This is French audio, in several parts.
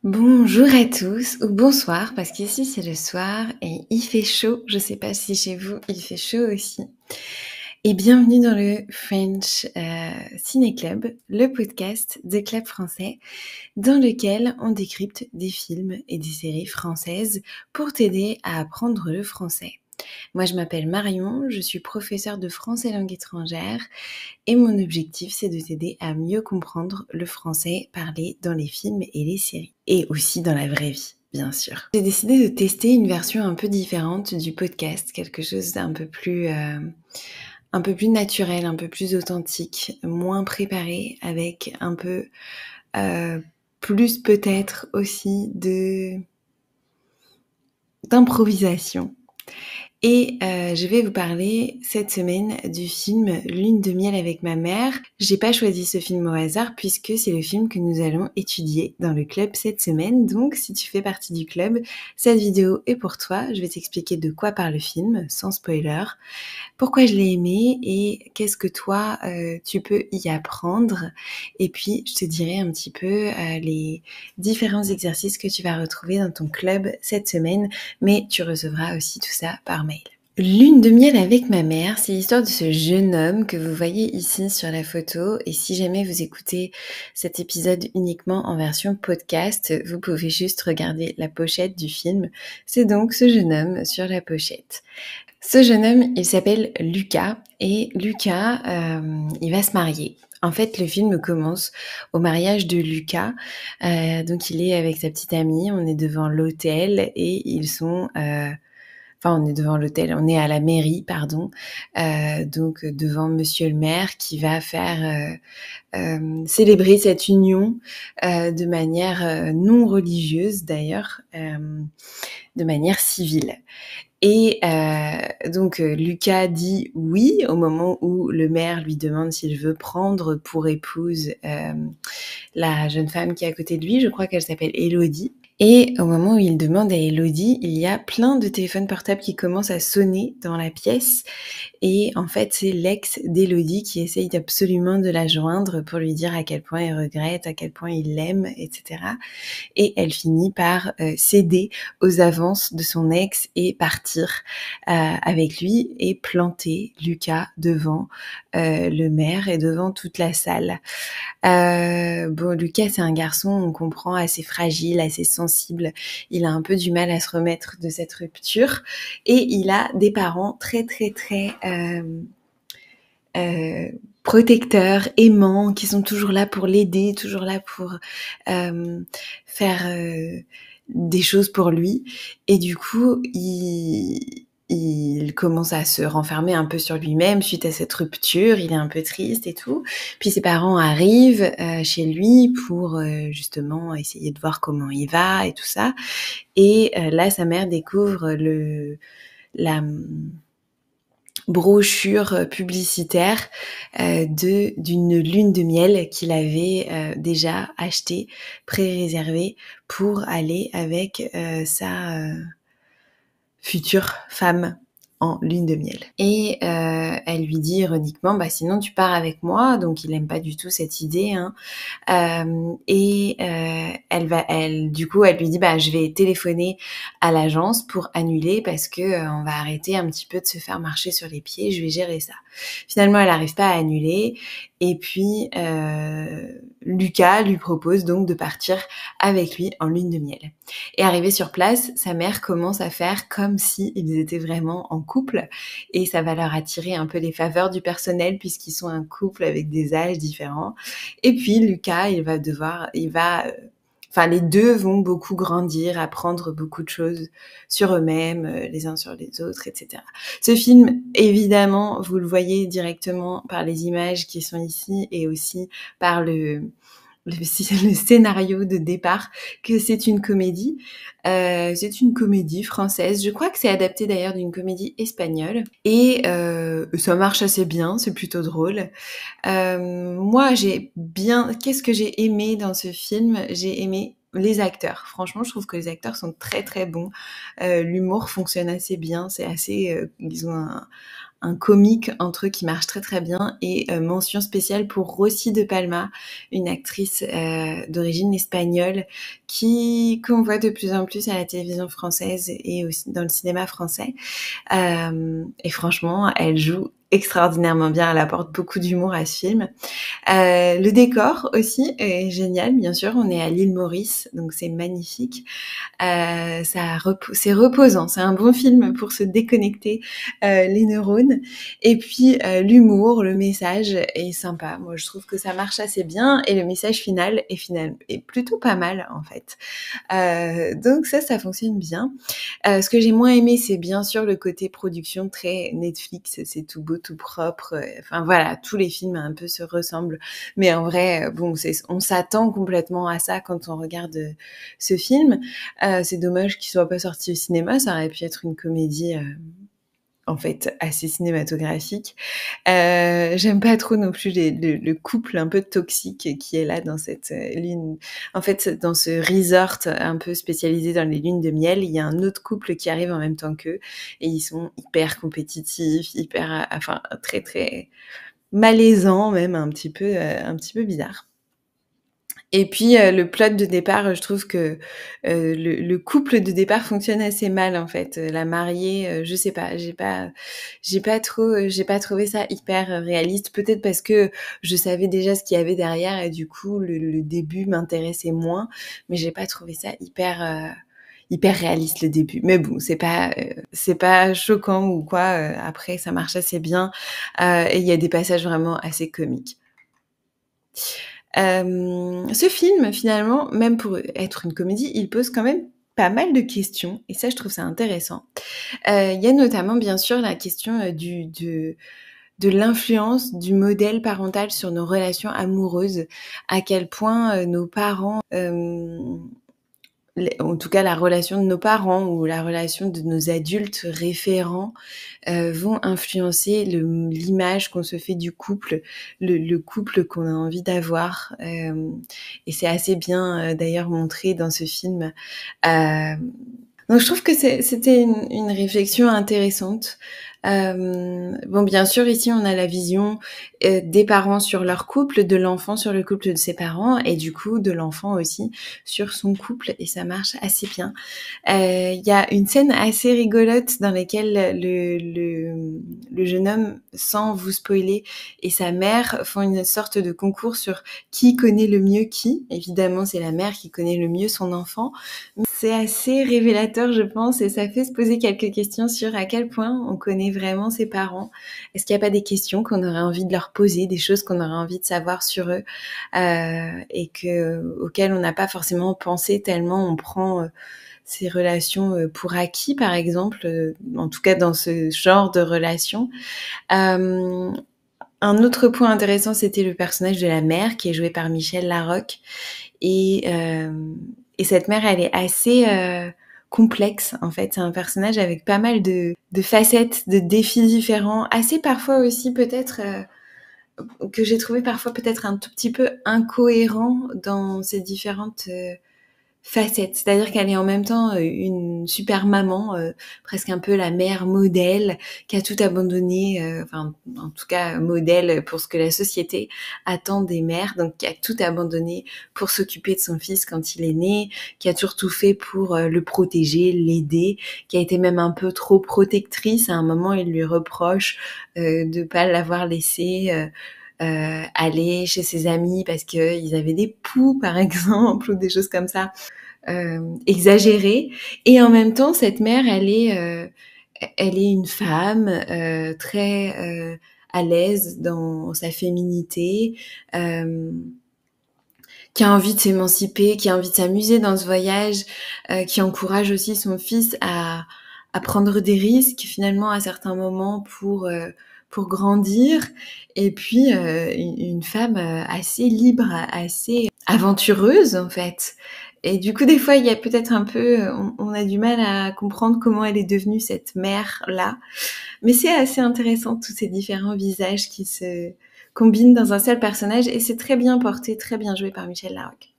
Bonjour à tous, ou bonsoir, parce qu'ici c'est le soir et il fait chaud. Je sais pas si chez vous il fait chaud aussi. Et bienvenue dans le French Ciné Club, le podcast de Club Français, dans lequel on décrypte des films et des séries françaises pour t'aider à apprendre le français. Moi je m'appelle Marion, je suis professeure de français langue étrangère et mon objectif c'est de t'aider à mieux comprendre le français parlé dans les films et les séries. Et aussi dans la vraie vie, bien sûr. J'ai décidé de tester une version un peu différente du podcast, quelque chose d'un peu plus naturel, un peu plus authentique, moins préparé, avec un peu plus peut-être aussi d'improvisation. Et je vais vous parler cette semaine du film Lune de miel avec ma mère. J'ai pas choisi ce film au hasard puisque c'est le film que nous allons étudier dans le club cette semaine. Donc si tu fais partie du club, cette vidéo est pour toi. Je vais t'expliquer de quoi parle le film, sans spoiler, pourquoi je l'ai aimé et qu'est-ce que toi tu peux y apprendre. Et puis je te dirai un petit peu les différents exercices que tu vas retrouver dans ton club cette semaine, mais tu recevras aussi tout ça par mail. Lune de miel avec ma mère, c'est l'histoire de ce jeune homme que vous voyez ici sur la photo. Et si jamais vous écoutez cet épisode uniquement en version podcast, vous pouvez juste regarder la pochette du film. C'est donc ce jeune homme sur la pochette. Ce jeune homme, il s'appelle Lucas et Lucas, il va se marier. En fait, le film commence au mariage de Lucas. Donc, il est avec sa petite amie, on est devant l'hôtel et ils sont... Enfin, on est devant l'hôtel, on est à la mairie, pardon. Donc, devant Monsieur le maire qui va faire célébrer cette union de manière non religieuse d'ailleurs, de manière civile. Et donc Lucas dit oui au moment où le maire lui demande s'il veut prendre pour épouse la jeune femme qui est à côté de lui. Je crois qu'elle s'appelle Élodie. Et au moment où il demande à Élodie, il y a plein de téléphones portables qui commencent à sonner dans la pièce. Et en fait, c'est l'ex d'Élodie qui essaye absolument de la joindre pour lui dire à quel point elle regrette, à quel point il l'aime, etc. Et elle finit par céder aux avances de son ex et partir avec lui et planter Lucas devant le maire et devant toute la salle. Bon, Lucas, c'est un garçon, on comprend, assez fragile, assez sensible. Il a un peu du mal à se remettre de cette rupture et il a des parents très protecteurs, aimants, qui sont toujours là pour l'aider, toujours là pour faire des choses pour lui. Et du coup, il commence à se renfermer un peu sur lui-même suite à cette rupture. Il est un peu triste et tout. Puis ses parents arrivent chez lui pour justement essayer de voir comment il va et tout ça. Et là, sa mère découvre la brochure publicitaire d'une lune de miel qu'il avait déjà achetée, pré-réservée pour aller avec sa future femme en lune de miel. Et elle lui dit ironiquement, bah sinon tu pars avec moi. Donc il aime pas du tout cette idée, hein. Du coup, elle lui dit, bah je vais téléphoner à l'agence pour annuler parce que on va arrêter un petit peu de se faire marcher sur les pieds. Je vais gérer ça. Finalement, elle n'arrive pas à annuler. Et puis Lucas lui propose donc de partir avec lui en lune de miel. Et arrivé sur place, sa mère commence à faire comme si ils étaient vraiment en couple et ça va leur attirer un peu les faveurs du personnel puisqu'ils sont un couple avec des âges différents. Et puis Lucas, les deux vont beaucoup grandir, apprendre beaucoup de choses sur eux-mêmes, les uns sur les autres, etc. Ce film, évidemment, vous le voyez directement par les images qui sont ici et aussi par le scénario de départ, que c'est une comédie. C'est une comédie française. Je crois que c'est adapté d'ailleurs d'une comédie espagnole. Et ça marche assez bien, c'est plutôt drôle. Moi, qu'est-ce que j'ai aimé dans ce film? J'ai aimé les acteurs. Franchement, je trouve que les acteurs sont très très bons. L'humour fonctionne assez bien. Ils ont un comique entre eux qui marche très très bien. Et mention spéciale pour Rosy de Palma, une actrice d'origine espagnole qu'on voit de plus en plus à la télévision française et aussi dans le cinéma français. Et franchement, elle joue extraordinairement bien, elle apporte beaucoup d'humour à ce film. Le décor aussi est génial, bien sûr, on est à l'île Maurice, donc c'est magnifique. C'est reposant, c'est un bon film pour se déconnecter les neurones. Et puis l'humour, le message est sympa. Moi, je trouve que ça marche assez bien et le message final est plutôt pas mal en fait. Donc ça fonctionne bien. Ce que j'ai moins aimé, c'est bien sûr le côté production très Netflix, c'est tout beau, tout propre. Enfin voilà, tous les films un peu se ressemblent. Mais en vrai, bon, on s'attend complètement à ça quand on regarde ce film. C'est dommage qu'il soit pas sorti au cinéma, ça aurait pu être une comédie en fait assez cinématographique. J'aime pas trop non plus le couple un peu toxique qui est là dans cette lune. En fait, dans ce resort un peu spécialisé dans les lunes de miel, il y a un autre couple qui arrive en même temps qu'eux et ils sont hyper compétitifs, enfin très très malaisants même, un petit peu bizarre. Et puis le plot de départ, je trouve que le couple de départ fonctionne assez mal en fait. La mariée, je sais pas, j'ai pas trouvé ça hyper réaliste. Peut-être parce que je savais déjà ce qu'il y avait derrière et du coup le début m'intéressait moins. Mais j'ai pas trouvé ça hyper réaliste le début. Mais bon, c'est pas choquant ou quoi. Après, ça marche assez bien et il y a des passages vraiment assez comiques. Ce film, finalement, même pour être une comédie, il pose quand même pas mal de questions et ça, je trouve ça intéressant. Il y a notamment, bien sûr, la question de l'influence du modèle parental sur nos relations amoureuses, à quel point nos parents en tout cas la relation de nos parents ou la relation de nos adultes référents vont influencer l'image qu'on se fait du couple, le couple qu'on a envie d'avoir. Et c'est assez bien d'ailleurs montré dans ce film. Donc je trouve que c'était une réflexion intéressante. Bon, bien sûr, ici on a la vision des parents sur leur couple, de l'enfant sur le couple de ses parents, et du coup de l'enfant aussi sur son couple, et ça marche assez bien. Il y a une scène assez rigolote dans laquelle le jeune homme, sans vous spoiler, et sa mère font une sorte de concours sur qui connaît le mieux qui. Évidemment, c'est la mère qui connaît le mieux son enfant. C'est assez révélateur, je pense, et ça fait se poser quelques questions sur à quel point on connaît vraiment ses parents. Est-ce qu'il n'y a pas des questions qu'on aurait envie de leur poser, des choses qu'on aurait envie de savoir sur eux, et auxquelles on n'a pas forcément pensé tellement on prend ces relations pour acquis, par exemple, en tout cas dans ce genre de relation. Un autre point intéressant, c'était le personnage de la mère qui est joué par Michèle Larocque. Et cette mère, elle est assez complexe, en fait. C'est un personnage avec pas mal de facettes, de défis différents, assez parfois aussi peut-être que j'ai trouvé parfois peut-être un tout petit peu incohérent dans ses différentes facette, c'est-à-dire qu'elle est en même temps une super maman, presque un peu la mère modèle, qui a tout abandonné, enfin en tout cas modèle pour ce que la société attend des mères, donc qui a tout abandonné pour s'occuper de son fils quand il est né, qui a toujours tout fait pour le protéger, l'aider, qui a été même un peu trop protectrice. À un moment, il lui reproche de pas l'avoir laissé aller chez ses amis parce qu'ils avaient des poux, par exemple, ou des choses comme ça, exagérées. Et en même temps, cette mère, elle est une femme très à l'aise dans sa féminité, qui a envie de s'émanciper, qui a envie de s'amuser dans ce voyage, qui encourage aussi son fils à prendre des risques finalement à certains moments pour grandir. Et puis une femme assez libre, assez aventureuse en fait. Et du coup, des fois, il y a peut-être un peu, on a du mal à comprendre comment elle est devenue cette mère-là. Mais c'est assez intéressant, tous ces différents visages qui se combinent dans un seul personnage. Et c'est très bien porté, très bien joué par Michèle Larocque.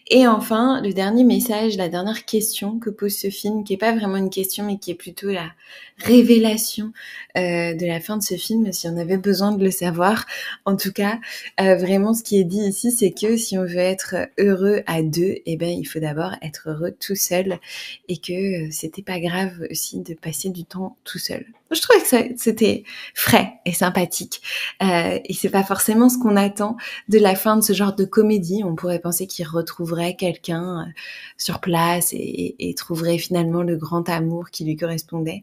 Et enfin, le dernier message, la dernière question que pose ce film, qui est pas vraiment une question, mais qui est plutôt la révélation de la fin de ce film, si on avait besoin de le savoir. En tout cas, vraiment, ce qui est dit ici, c'est que si on veut être heureux à deux, eh ben, il faut d'abord être heureux tout seul, et que c'était pas grave aussi de passer du temps tout seul. Je trouvais que c'était frais et sympathique, et c'est pas forcément ce qu'on attend de la fin de ce genre de comédie. On pourrait penser qu'il retrouverait quelqu'un sur place et trouverait finalement le grand amour qui lui correspondait.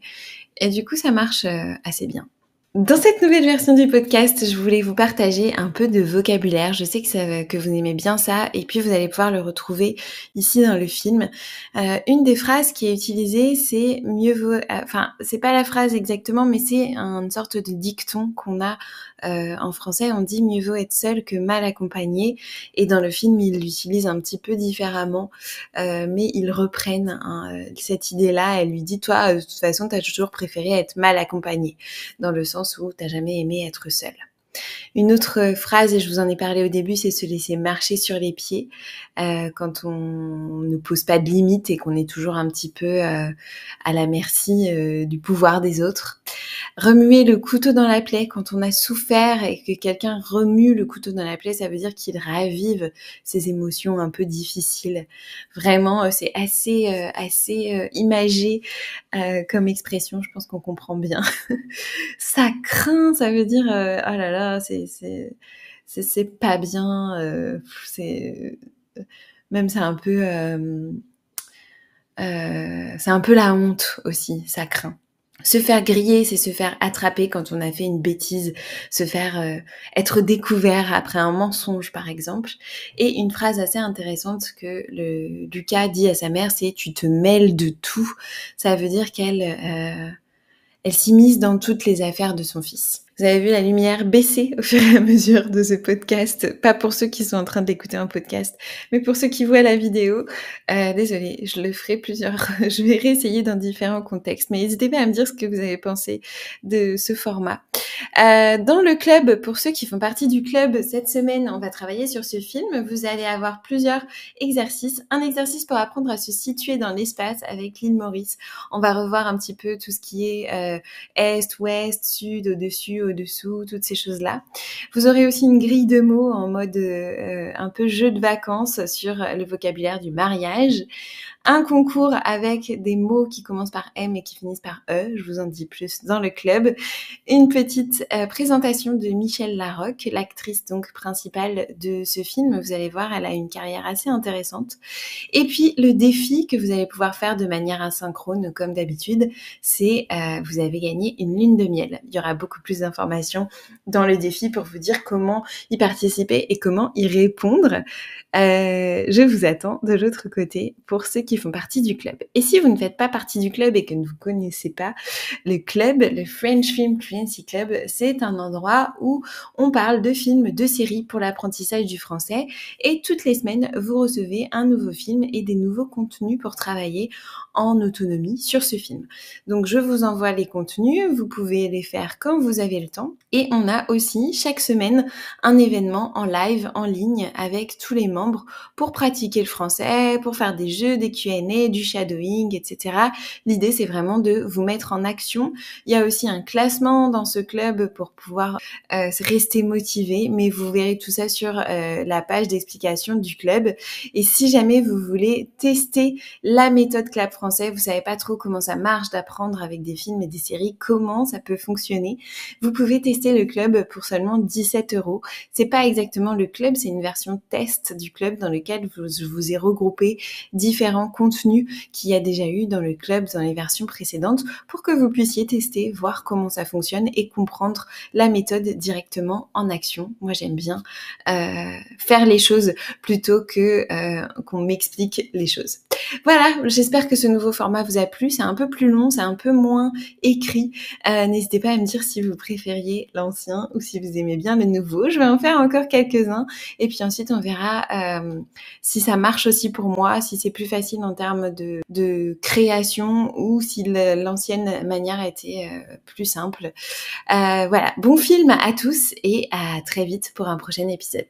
Et du coup, ça marche assez bien. Dans cette nouvelle version du podcast, je voulais vous partager un peu de vocabulaire. Je sais que vous aimez bien ça, et puis vous allez pouvoir le retrouver ici dans le film. Une des phrases qui est utilisée, c'est mieux vaut... Enfin, c'est pas la phrase exactement, mais c'est une sorte de dicton qu'on a en français. On dit mieux vaut être seul que mal accompagné. Et dans le film, ils l'utilisent un petit peu différemment, mais ils reprennent cette idée-là. Elle lui dit, toi, de toute façon, t'as toujours préféré être mal accompagné, dans le sens où t'as jamais aimé être seul. Une autre phrase, et je vous en ai parlé au début, c'est se laisser marcher sur les pieds quand on ne pose pas de limites et qu'on est toujours un petit peu à la merci du pouvoir des autres. Remuer le couteau dans la plaie quand on a souffert et que quelqu'un remue le couteau dans la plaie, ça veut dire qu'il ravive ses émotions un peu difficiles. Vraiment, c'est assez imagé comme expression, je pense qu'on comprend bien. Ça craint, ça veut dire oh là là, c'est pas bien, c'est même c'est un peu la honte aussi, ça craint. Se faire griller, c'est se faire attraper quand on a fait une bêtise, se faire être découvert après un mensonge, par exemple. Et une phrase assez intéressante que Lucas dit à sa mère, c'est « tu te mêles de tout ». Ça veut dire elle s'immisce dans toutes les affaires de son fils. Vous avez vu la lumière baisser au fur et à mesure de ce podcast. Pas pour ceux qui sont en train d'écouter un podcast, mais pour ceux qui voient la vidéo. Désolée, je le ferai je vais réessayer dans différents contextes. Mais n'hésitez pas à me dire ce que vous avez pensé de ce format. Dans le club, pour ceux qui font partie du club, cette semaine, on va travailler sur ce film. Vous allez avoir plusieurs exercices. Un exercice pour apprendre à se situer dans l'espace avec l'île Maurice. On va revoir un petit peu tout ce qui est est, ouest, sud, au-dessus, au-dessous, toutes ces choses-là. Vous aurez aussi une grille de mots en mode un peu jeu de vacances sur le vocabulaire du mariage. Un concours avec des mots qui commencent par M et qui finissent par E, je vous en dis plus dans le club. Une petite présentation de Michèle Larocque, l'actrice donc principale de ce film. Vous allez voir, elle a une carrière assez intéressante. Et puis le défi que vous allez pouvoir faire de manière asynchrone comme d'habitude, c'est vous avez gagné une lune de miel. Il y aura beaucoup plus d'informations dans le défi pour vous dire comment y participer et comment y répondre. Je vous attends de l'autre côté pour ceux qui font partie du club. Et si vous ne faites pas partie du club et que vous ne connaissez pas le club, le French Film Fluency Club, c'est un endroit où on parle de films, de séries pour l'apprentissage du français. Et toutes les semaines, vous recevez un nouveau film et des nouveaux contenus pour travailler en autonomie sur ce film. Donc je vous envoie les contenus, vous pouvez les faire quand vous avez le temps. Et on a aussi chaque semaine un événement en live, en ligne, avec tous les membres pour pratiquer le français, pour faire des jeux, des Q&A, du shadowing, etc. L'idée, c'est vraiment de vous mettre en action. Il y a aussi un classement dans ce club pour pouvoir rester motivé, mais vous verrez tout ça sur la page d'explication du club. Et si jamais vous voulez tester la méthode Clap Français, vous savez pas trop comment ça marche d'apprendre avec des films et des séries, comment ça peut fonctionner, vous pouvez tester le club pour seulement 17 €. C'est pas exactement le club, c'est une version test du club dans lequel je vous ai regroupé différents contenus qu'il y a déjà eu dans le club dans les versions précédentes pour que vous puissiez tester, voir comment ça fonctionne et comprendre la méthode directement en action. Moi, j'aime bien faire les choses plutôt que qu'on m'explique les choses. Voilà, j'espère que ce nouveau format vous a plu. C'est un peu plus long, c'est un peu moins écrit. N'hésitez pas à me dire si vous préfériez l'ancien ou si vous aimez bien le nouveau. Je vais en faire encore quelques-uns et puis ensuite on verra si ça marche aussi pour moi, si c'est plus facile en termes de création ou si l'ancienne manière était plus simple. Voilà, bon film à tous et à très vite pour un prochain épisode.